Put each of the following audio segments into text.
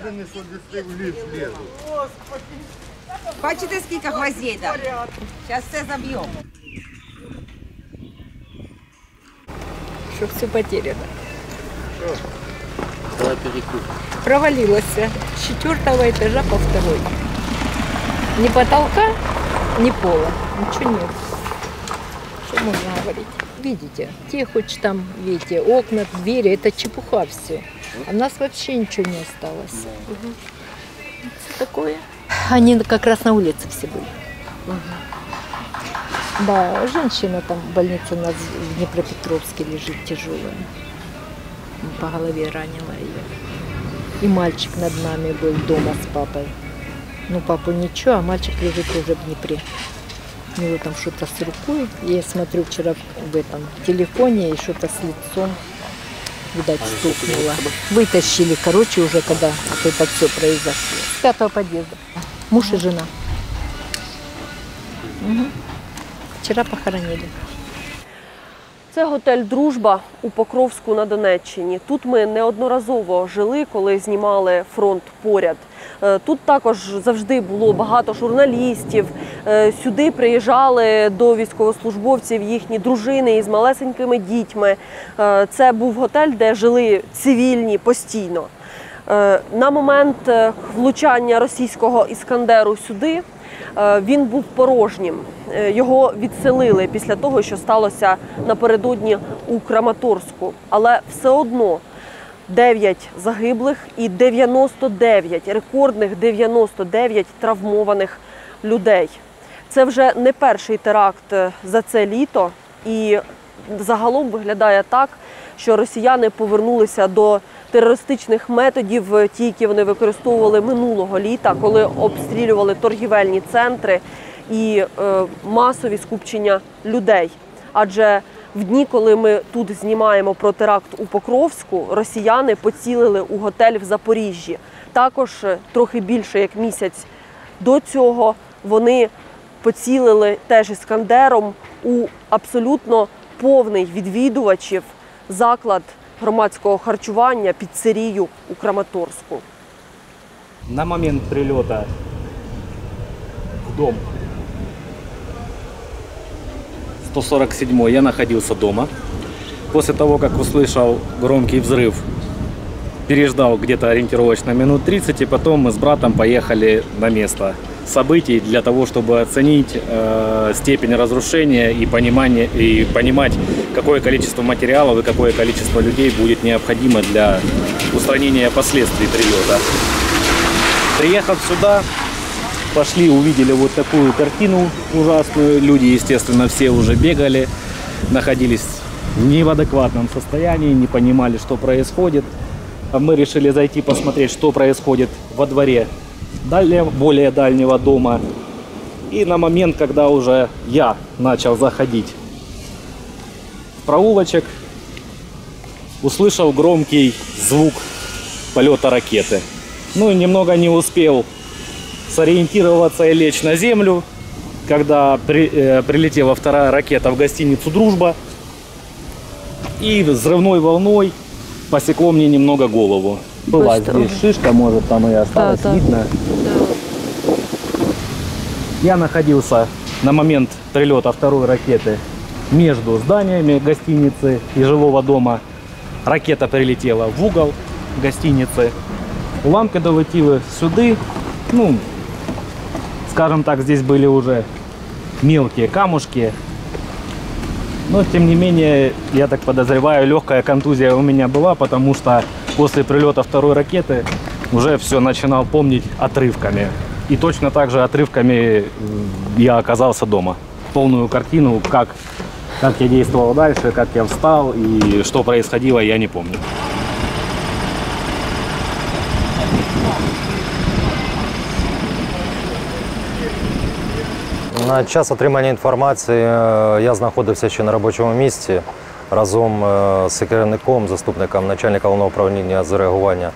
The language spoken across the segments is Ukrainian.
Впевнений, що десь в ліс лізуть. Бачите, скільки гвоздей там? Зараз все заб'ємо. Что все потеряно. Давай перекур. Провалилась с 4-го этажа по 2-й. Ни потолка, ни пола. Ничего нет. Что можно говорить? Видите, те хоть там, видите, окна, двери, это чепуха все. А у нас вообще ничего не осталось. Угу. Что такое? Они как раз на улице все были. Угу. Да, женщина там в больнице у нас в Днепропетровске лежит тяжелая. По голове ранила ее. И мальчик над нами был дома с папой. Ну, папу ничего, а мальчик лежит уже в Днепре. У него там что-то с рукой. Я смотрю вчера в этом телефоне, и что-то с лицом, видать, стукнуло. Вытащили, короче, уже когда вот это все произошло. С 5-го подъезда. Муж и жена. Угу. Вчора похоронили. Це готель «Дружба» у Покровську на Донеччині. Тут ми неодноразово жили, коли знімали «Фронт поряд». Тут також завжди було багато журналістів. Сюди приїжджали до військовослужбовців їхні дружини із малесенькими дітьми. Це був готель, де жили цивільні постійно. На момент влучання російського «Іскандеру» сюди він був порожнім. Його відселили після того, що сталося напередодні у Краматорську. Але все одно 9 загиблих і 99, рекордних 99 травмованих людей. Це вже не перший теракт за це літо. І загалом виглядає так, що росіяни повернулися до терористичних методів, ті, які вони використовували минулого літа, коли обстрілювали торгівельні центри і масові скупчення людей. Адже в дні, коли ми тут знімаємо про теракт у Покровську, росіяни поцілили у готель в Запоріжжі. Також трохи більше як місяць до цього вони поцілили теж «Іскандером» у абсолютно повний відвідувачів заклад громадського харчування, піцерію у Краматорську. На момент прильоту в дом 147 я находился дома. После того, как услышал громкий взрыв, переждал где-то ориентировочно минут 30, и потом мы с братом поехали на место событий для того, чтобы оценить степень разрушения и понимать, какое количество материалов и какое количество людей будет необходимо для устранения последствий прилета. Приехав сюда, пошли, увидели вот такую картину ужасную. Люди, естественно, все уже бегали, находились не в адекватном состоянии, не понимали, что происходит. Мы решили зайти посмотреть, что происходит во дворе более дальнего дома. И на момент, когда уже я начал заходить в проулочек, услышал громкий звук полета ракеты. Ну и немного не успел сориентироваться и лечь на землю, когда прилетела вторая ракета в гостиницу «Дружба». И взрывной волной посекло мне немного голову. Была здесь шишка, может, там и осталось, видно. Да. Я находился на момент прилета второй ракеты между зданиями гостиницы и жилого дома. Ракета прилетела в угол гостиницы. Уламки долетіли сюда. Ну, скажем так, здесь были уже мелкие камушки. Но, тем не менее, я так подозреваю, легкая контузия у меня была, потому что после прилета второй ракеты уже все начинал помнить отрывками. И точно так же отрывками я оказался дома. Полную картину, как я действовал дальше, как я встал и что происходило, я не помню. На час отримання інформації я знаходився ще на робочому місці разом з керівником, заступником начальника головного управління з реагування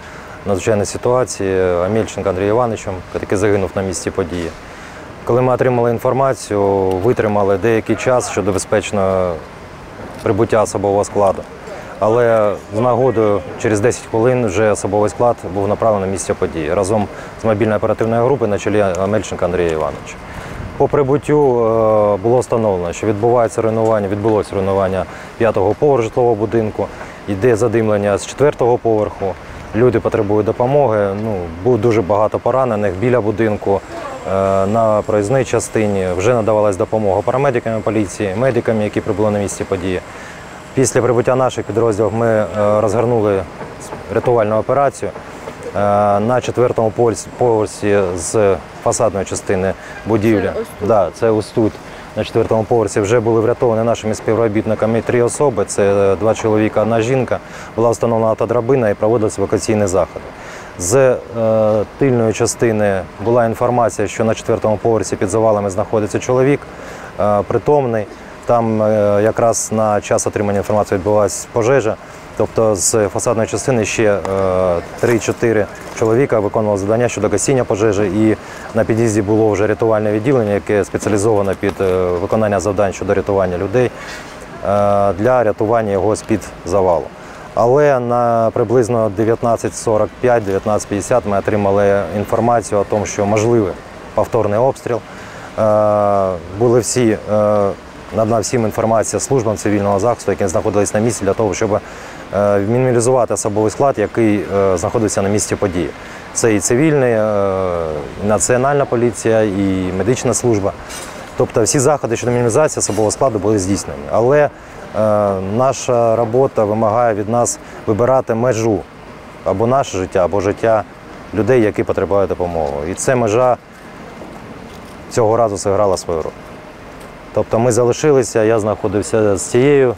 на надзвичайні ситуації Амельченко Андрієм Івановичем, який загинув на місці події. Коли ми отримали інформацію, витримали деякий час щодо безпечного прибуття особового складу. Але з нагодою через 10 хвилин вже особовий склад був направлений на місце події разом з мобільною оперативною групою на чолі Амельченка Андрія Івановича. По прибуттю було встановлено, що відбулося руйнування 5-го поверху житлового будинку, йде задимлення з 4-го поверху, люди потребують допомоги, було дуже багато поранених біля будинку, на проїзній частині. Вже надавалась допомога парамедиками поліції, медиками, які прибули на місці події. Після прибуття наших підрозділів ми розгорнули рятувальну операцію. На 4-му поверсі з фасадної частини будівлі, це ось тут, на 4-му поверсі, вже були врятовані нашими співробітниками 3 особи, це 2 чоловіка, 1 жінка. Була встановлена автодрабина і проводилися евакуаційні заходи. З тильної частини була інформація, що на 4-му поверсі під завалами знаходиться чоловік, притомний. Там якраз на час отримання інформації відбулася пожежа. Тобто з фасадної частини ще 3-4 чоловіка виконували завдання щодо гасіння пожежі, і на під'їзді було вже рятувальне відділення, яке спеціалізовано під виконання завдань щодо рятування людей для рятування його з-під завалу. Але на приблизно 19:45-19:50 ми отримали інформацію о тому, що можливий повторний обстріл. Були надана всім інформація службам цивільного захисту, які знаходились на місці, для того, щоб мінімізувати особовий склад, який знаходився на місці події. Це і цивільний, і національна поліція, і медична служба. Тобто всі заходи щодо мінімізації особового складу були здійснені. Але наша робота вимагає від нас вибирати межу або наше життя, або життя людей, які потребують допомоги. І ця межа цього разу зіграла свою роль. Тобто ми залишилися, я знаходився з цієї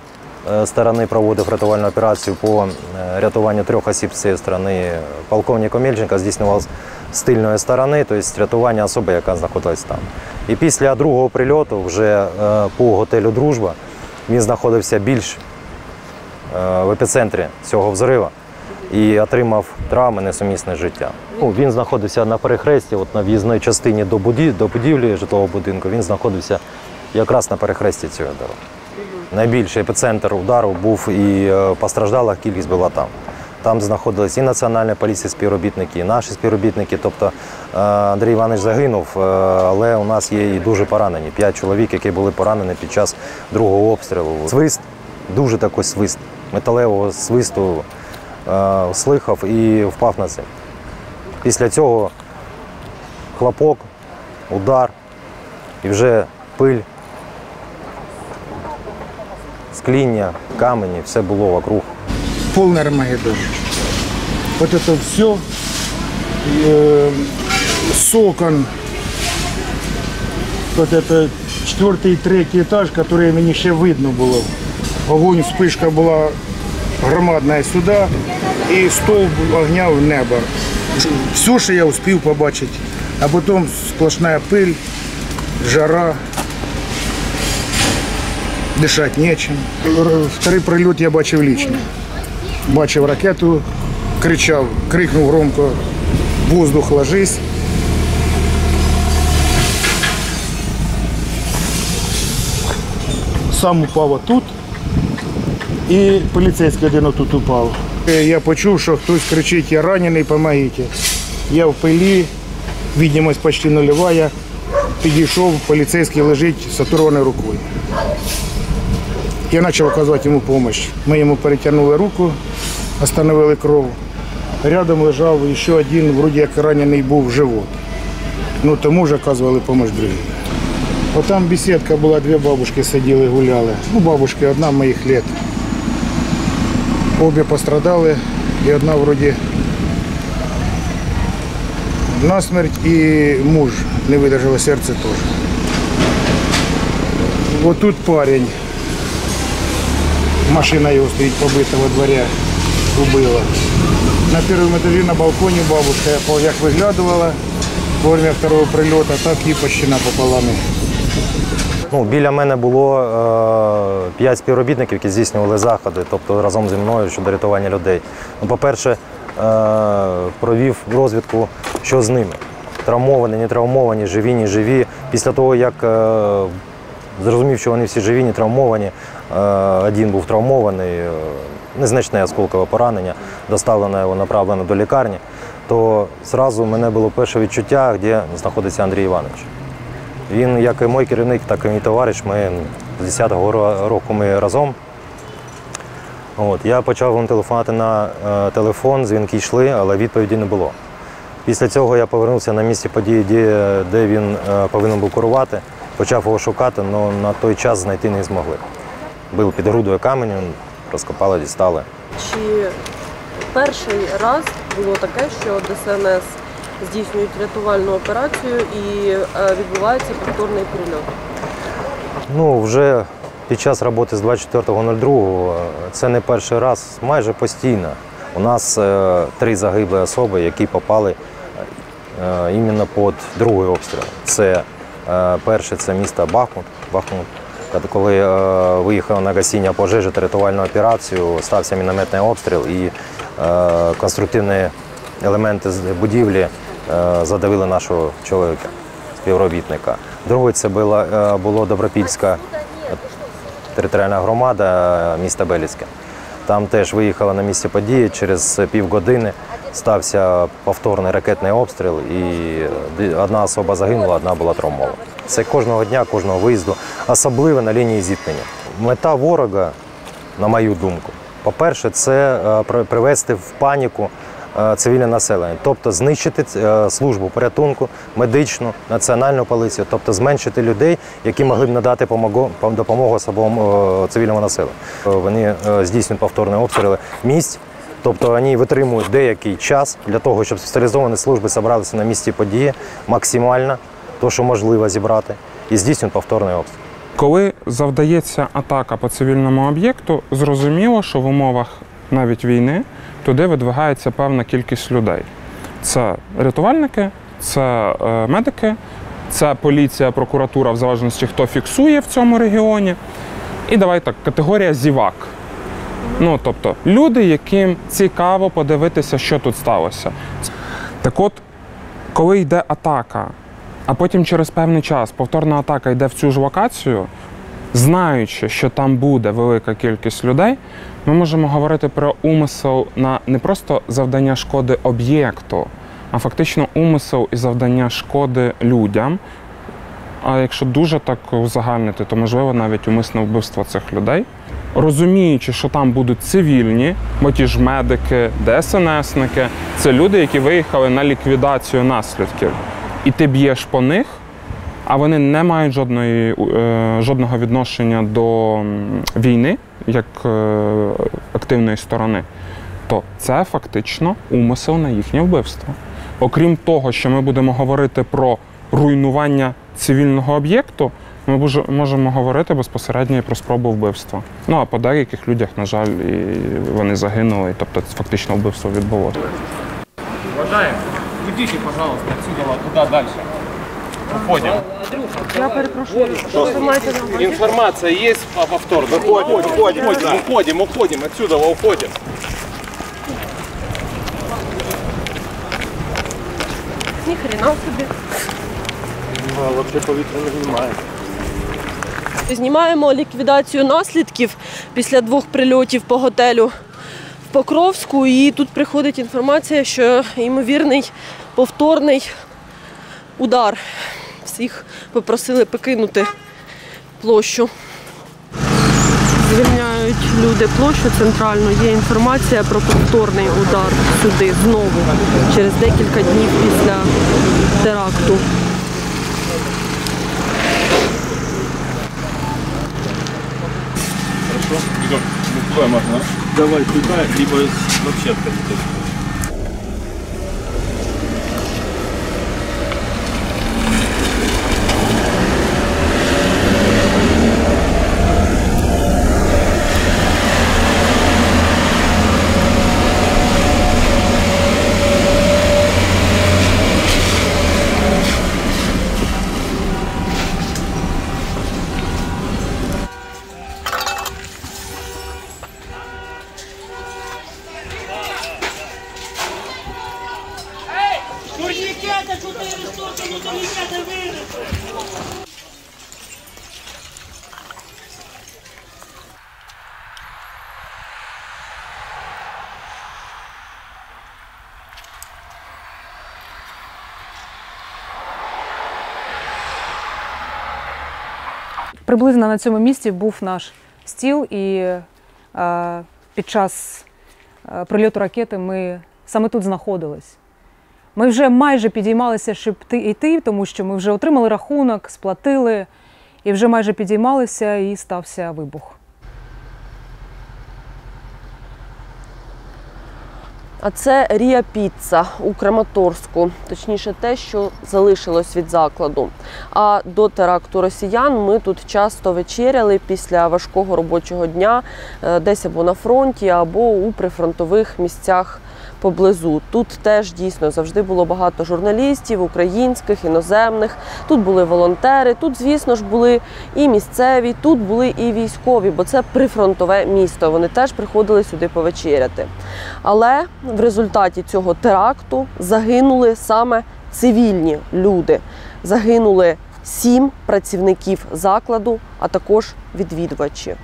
сторони, проводив рятувальну операцію по рятуванню 3 осіб з цієї сторони. Полковник Омельченко здійснював з тильної сторони, тобто рятування особи, яка знаходилась там. І після 2-го прильоту вже по готелю «Дружба», він знаходився більш в епіцентрі цього взриву і отримав травми несумісне з життям. Він знаходився на перехресті, на в'їзній частині до будівлі житлового будинку, він знаходився якраз на перехресті цієї дороги. Найбільший епіцентр удару був, і постраждалих кількість була там. Там знаходились і Національна поліція співробітники, і наші співробітники. Тобто Андрій Іванович загинув, але у нас є і дуже поранені. 5 чоловік, які були поранені під час 2-го обстрілу. Свист, дуже такий свист, металевого свисту слухав і впав на землю. Після цього хлопок, удар і вже пиль, скління, камені, все було вокруг. Полный Армагеддон. Вот это все с окон. Вот это 4-й и 3-й этаж, которые мені ще видно було. Огонь, вспышка була громадна сюди і стовп огня в небо. Все, що я успів побачити. А потім сплошна пиль, жара. Дишати нечим. Вторий прильот я бачив лично. Бачив ракету, крикнув громко: «Воздух, ложись!». Сам упав отут, і поліцейський один отут упав. Я почув, що хтось кричить: «Я ранений, помогите!». Я в пилі, видимость почти нульова, підійшов, поліцейський лежить з оторваною рукою. Я почав оказувати йому допомогу. Ми йому перетягнули руку, остановили кров. Рядом лежав ще один, вроді як ранений був в живот. Тому вже оказували допомогу другим. Отам бесідка була, 2 бабушки сиділи, гуляли. Бабушки, одна моїх лет. Обе пострадали, і одна вроді насмерть, і муж не видержало серце теж. Отут парень. Машина его стоит побита во дворе, убила. На 1-му этаже на балконе бабушка, як виглядувала во время 2-го прильоту, так і пощена пополам. Біля мене було 5 співробітників, які здійснювали заходи, тобто разом зі мною щодо рятування людей. По-перше, провів розвідку, що з ними. Травмовані, не травмовані, живі, не живі. Після того, як зрозумів, що вони всі живі, не травмовані, один був травмований, незначне осколкове поранення, доставлено його, направлено до лікарні, то одразу в мене було перше відчуття, де знаходиться Андрій Іванович. Він, як і мій керівник, так і мій товариш, ми з 10-го року ми разом. Я почав йому телефонувати на телефон, дзвінки йшли, але відповіді не було. Після цього я повернувся на місце події, де він повинен був керувати, почав його шукати, але на той час знайти не змогли. Був під грудою каменю, розкопали, дістали. Чи перший раз було таке, що ДСНС здійснюють рятувальну операцію і відбувається повторний прильот? Вже під час роботи з 24.02 це не перший раз, майже постійно. У нас 3 загиблі особи, які попали іменно під другий обстріл. Це перше, це місто Бахмут. Коли виїхали на гасіння пожежі та рятувальну операцію, стався мінометний обстріл і конструктивні елементи з будівлі задавили нашого чоловіка, співробітника. Другий це було Добропільська територіальна громада міста Белівське. Там теж виїхали на місце події, через півгодини стався повторний ракетний обстріл і одна особа загинула, одна була травмована. Це кожного дня, кожного виїзду, особливо на лінії зіткнення. Мета ворога, на мою думку, по-перше, це привести в паніку цивільне населення, тобто знищити службу порятунку, медичну, національну поліцію, тобто зменшити людей, які могли б надати допомогу особовому цивільному населенню. Вони здійснюють повторні обстріли місць, тобто вони витримують деякий час для того, щоб спеціалізовані служби зібралися на місці події максимально, то, що можливо зібрати, і здійснюють повторний обстріл. Коли завдається атака по цивільному об'єкту, зрозуміло, що в умовах навіть війни туди видвигається певна кількість людей. Це рятувальники, це медики, це поліція, прокуратура, в залежності, хто фіксує в цьому регіоні. І давай так, категорія зівак. Тобто люди, яким цікаво подивитися, що тут сталося. Так от, коли йде атака, а потім через певний час повторна атака йде в цю ж локацію, знаючи, що там буде велика кількість людей, ми можемо говорити про умисел на не просто завдання шкоди об'єкту, а фактично умисел і завдання шкоди людям. А якщо дуже так узагальнити, то можливо навіть умисне вбивство цих людей. Розуміючи, що там будуть цивільні, бо ті ж медики, ДСНСники, це люди, які виїхали на ліквідацію наслідків. І ти б'єш по них, а вони не мають жодного відношення до війни, як активної сторони, то це фактично умисел на їхнє вбивство. Окрім того, що ми будемо говорити про руйнування цивільного об'єкту, ми можемо говорити безпосередньо і про спробу вбивства. А по деяких людях, на жаль, і вони загинули, тобто фактично вбивство відбулося. Уважаемые, уйдите, пожалуйста, отсюда туда дальше. Уходим. Я перепрошую, що ви маєте на увазі? Информация есть по повтору. Уходим, отсюда уходим. Ні хрена собі. Взагалі повітря не знімає. Знімаємо ліквідацію наслідків після 2 прильотів по готелю в Покровську. І тут приходить інформація, що ймовірний повторний удар. Всіх попросили покинути площу. Звільняють люди площу центральну. Є інформація про повторний удар сюди знову, через декілька днів після теракту. Идем. Куда можно? Давай туда, либо вообще отходить. Приблизно на цьому місці був наш стіл, і під час прильоту ракети ми саме тут знаходились. Ми вже майже підіймалися, щоб йти, тому що ми вже отримали рахунок, сплатили, і вже майже підіймалися, і стався вибух. А це Рія Піцца у Краматорську, точніше те, що залишилось від закладу. А до теракту росіян ми тут часто вечеряли після важкого робочого дня, десь або на фронті, або у прифронтових місцях поблизу. Тут теж дійсно завжди було багато журналістів, українських, іноземних. Тут були волонтери, тут, звісно ж, були і місцеві, тут були і військові, бо це прифронтове місто. Вони теж приходили сюди повечеряти. Але в результаті цього теракту загинули саме цивільні люди. Загинули 7 працівників закладу, а також відвідувачі.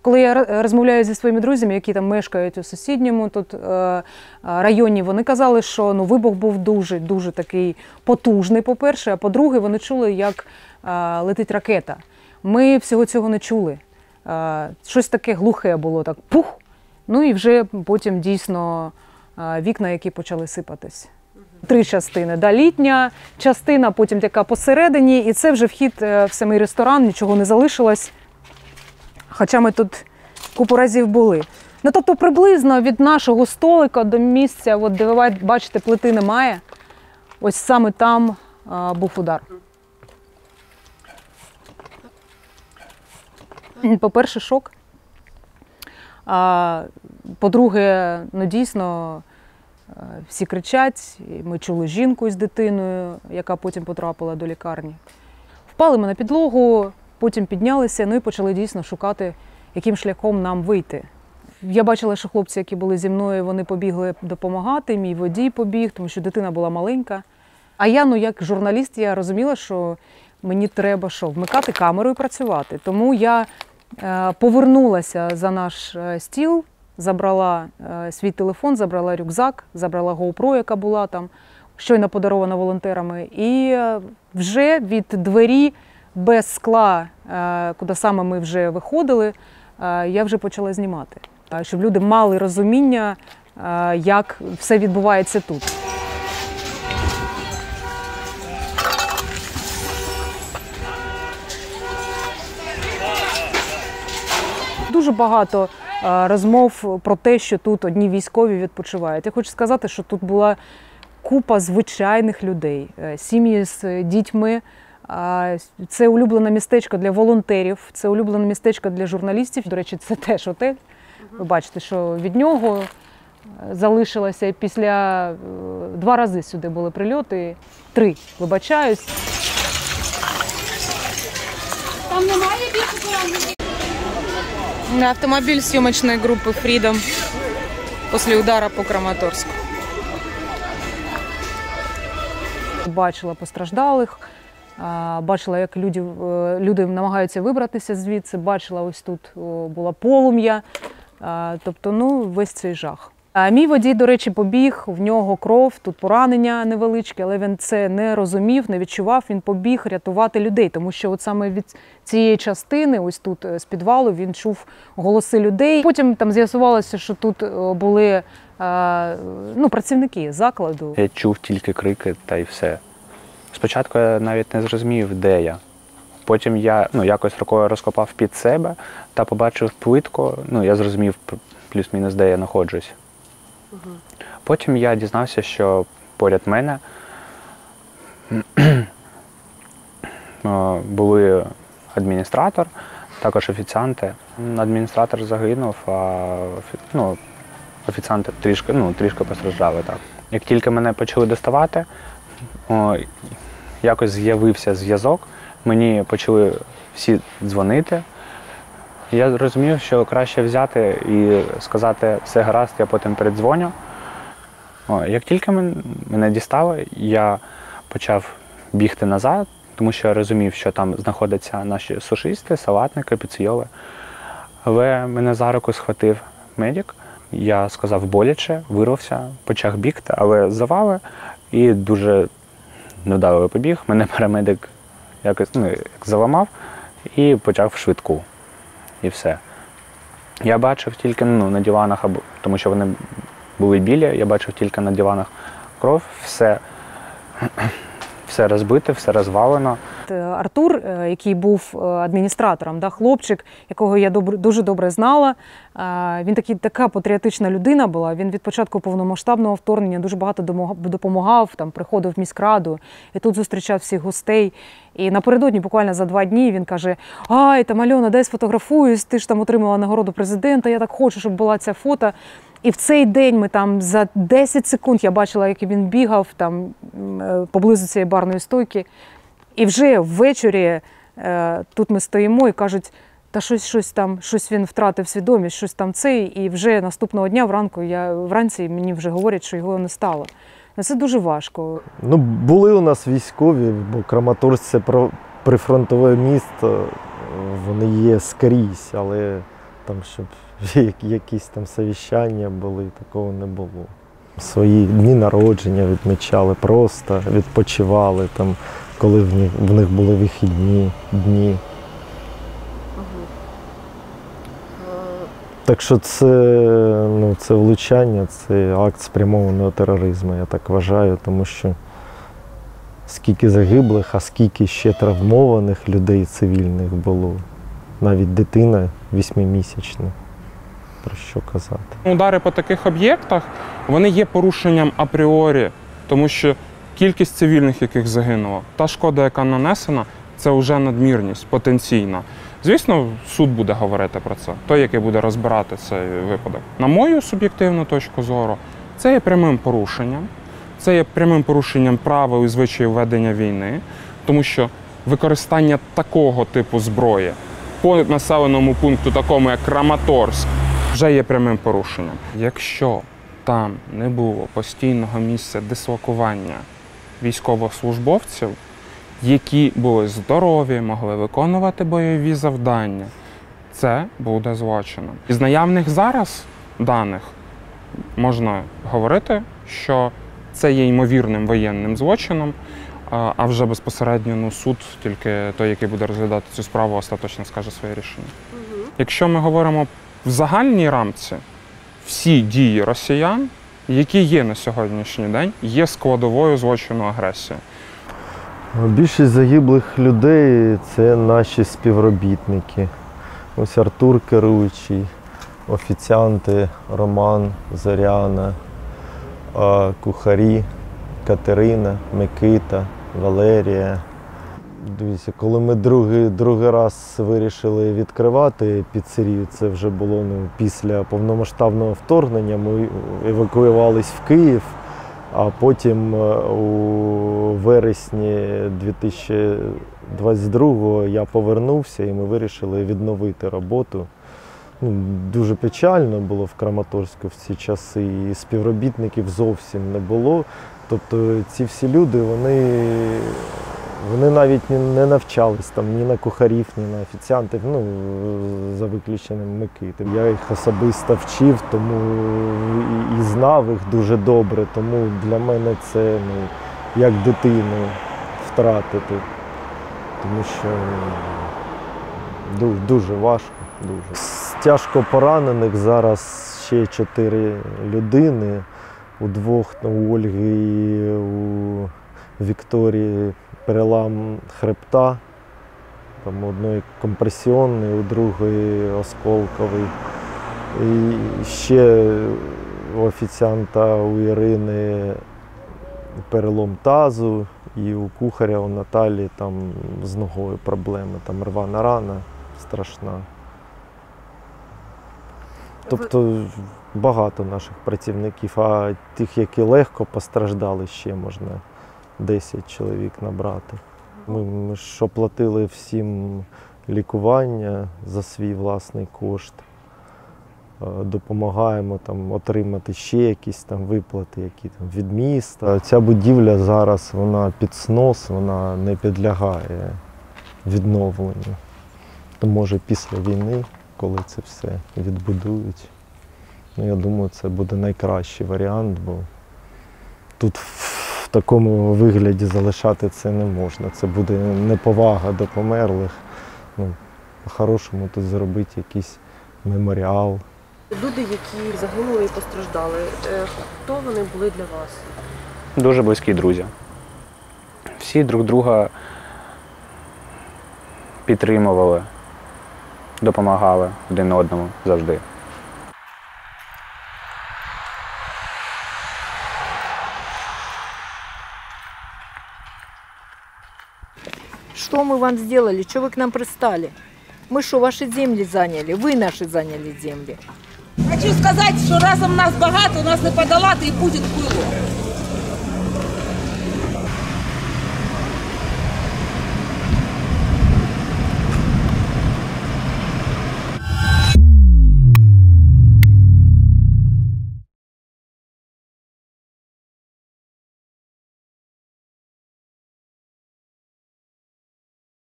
Коли я розмовляю зі своїми друзями, які там мешкають у сусідньому тут районі, вони казали, що вибух був дуже такий потужний, по-перше, а по-друге, вони чули, як летить ракета. Ми всього цього не чули. Щось таке глухе було, так пух, і вже потім дійсно вікна, які почали сипатись. 3 частини. Літня частина, потім така посередині, і це вже вхід в самий ресторан, нічого не залишилось. Хоча ми тут купу разів були. Тобто приблизно від нашого столика до місця, де ви бачите, плити немає, ось саме там був удар. По-перше, шок. По-друге, дійсно, всі кричать. Ми чули жінку з дитиною, яка потім потрапила до лікарні. Впали ми на підлогу, потім піднялися, і почали дійсно шукати, яким шляхом нам вийти. Я бачила, що хлопці, які були зі мною, вони побігли допомагати, мій водій побіг, тому що дитина була маленька. А я, як журналіст, я розуміла, що мені треба вмикати камеру і працювати. Тому я повернулася за наш стіл, забрала свій телефон, забрала рюкзак, забрала GoPro, яка була там, щойно подарована волонтерами. І вже від двері без скла, куди саме ми вже виходили, я вже почала знімати. Щоб люди мали розуміння, як все відбувається тут. Дуже багато розмов про те, що тут одні військові відпочивають. Я хочу сказати, що тут була купа звичайних людей, сім'ї з дітьми. Це улюблене містечко для волонтерів, це улюблене містечко для журналістів. До речі, це теж готель. Ви бачите, що від нього залишилося після 2 рази сюди були прильоти. 3, вибачаюсь. Там немає більше. Автомобіль зйомочної групи Freedom після удару по Краматорську. Бачила постраждалих. Бачила, як люди намагаються вибратися звідси, бачила, ось тут було полум'я, тобто, весь цей жах. Мій водій, до речі, побіг, в нього кров, тут поранення невеличке, але він це не розумів, не відчував, він побіг рятувати людей, тому що от саме від цієї частини, ось тут з підвалу, він чув голоси людей. Потім там з'ясувалося, що тут були працівники закладу. Я чув тільки крики та й все. Спочатку я навіть не зрозумів, де я. Потім я якось рукою розкопав під себе та побачив плитку. Я зрозумів плюс-мінус, де я знаходжусь. Потім я дізнався, що поряд мене були адміністратор, також офіціанти. Адміністратор загинув, а офіціанти трішки постраждали. Так. Як тільки мене почали доставати, якось з'явився зв'язок, мені почали всі дзвонити. Я зрозумів, що краще взяти і сказати «все гаразд, я потім передзвоню». Як тільки мене дістали, я почав бігти назад, тому що я розумів, що там знаходяться наші сушисти, салатники, піцейоли. Але мене за руку схватив медик. Я сказав боляче, вирвався, почав бігти, але завали І дуже невдало побіг. Мене парамедик якось як заламав і почав швидку. І все. Я бачив тільки на диванах, тому що вони були білі, я бачив тільки на диванах кров, все розбите, все розвалено. Артур, який був адміністратором, хлопчик, якого я дуже добре знала, він така патріотична людина була. Він від початку повномасштабного вторгнення дуже багато допомагав, приходив в міськраду і тут зустрічав всіх гостей. І напередодні, буквально за 2 дні, він каже: «Ай, Альона, дай сфотографуюсь, ти ж отримала нагороду президента, я так хочу, щоб була ця фото». І в цей день ми за 10 секунд я бачила, як він бігав поблизу цієї барної стойки. І вже ввечері тут ми стоїмо і кажуть, та щось він втратив свідомість, щось і вже наступного дня вранці мені вже говорять, що його не стало. Це дуже важко. Були у нас військові, бо Краматорськ – це прифронтове місто, вони є скрізь, але щоб якісь совіщання були, такого не було. Свої дні народження відмічали, просто відпочивали, коли в них були вихідні дні. Так що це влучання, це акт спрямованого тероризму, я так вважаю, тому що скільки загиблих, а скільки ще травмованих людей цивільних було. Навіть дитина 8-місячна. Про що казати? Удари по таких об'єктах, вони є порушенням апріорі, тому що кількість цивільних, яких загинуло, та шкода, яка нанесена, це вже надмірність потенційна. Звісно, суд буде говорити про це, той, який буде розбирати цей випадок. На мою суб'єктивну точку зору, це є прямим порушенням. Це є прямим порушенням правил і звичаїв ведення війни, тому що використання такого типу зброї по населеному пункту, такому як Краматорськ, вже є прямим порушенням. Якщо там не було постійного місця дислокування військовослужбовців, які були здорові, могли виконувати бойові завдання, це буде злочином. Із наявних зараз даних можна говорити, що це є ймовірним воєнним злочином, а вже безпосередньо суд, тільки той, який буде розглядати цю справу, остаточно скаже своє рішення. Якщо ми говоримо в загальній рамці, всі дії росіян, які є на сьогоднішній день, є складовою злочину агресії. Більшість загиблих людей – це наші співробітники. Ось Артур керуючий, офіціанти Роман, Зоряна, кухарі Катерина, Микита, Валерія. Дивіться, коли ми другий раз вирішили відкривати піцерію, це вже було після повномасштабного вторгнення, ми евакуювалися в Київ, а потім у вересні 2022-го я повернувся і ми вирішили відновити роботу. Дуже печально було в Краматорську в ці часи, і співробітників зовсім не було. Тобто ці всі люди, вони навіть не навчались ні на кухарів, ні на офіціантів, за виключенням Микити. Я їх особисто вчив, тому і знав їх дуже добре, тому для мене це як дитину втратити, тому що дуже важко. Дуже. З тяжко поранених зараз ще 4 людини, у 2, у Ольги і у Вікторії перелам хребта, у одної компресіонний, у другої осколковий. І ще у офіціанта, у Ірини перелом тазу, і у кухаря, у Наталі з ногою проблеми, рвана рана страшна. Тобто багато наших працівників, а тих, які легко постраждали, ще можна 10 чоловік набрати. Ми ж оплатили всім лікування за свій власний кошт. Допомагаємо отримати ще якісь виплати, які від міста. Ця будівля зараз під снос, вона не підлягає відновленню. То може після війни, коли це все відбудують, я думаю, це буде найкращий варіант, бо тут такому вигляді залишати це не можна. Це буде неповага до померлих. Ну, по-хорошому тут зробити якийсь меморіал. Люди, які загинули і постраждали, хто вони були для вас? Дуже близькі друзі. Всі друг друга підтримували, допомагали один одному завжди. Что мы вам сделали? Что вы к нам пристали? Мы что, ваши земли заняли? Вы наши заняли земли. Хочу сказати, що разом нас багато, нас не подолати і буде було.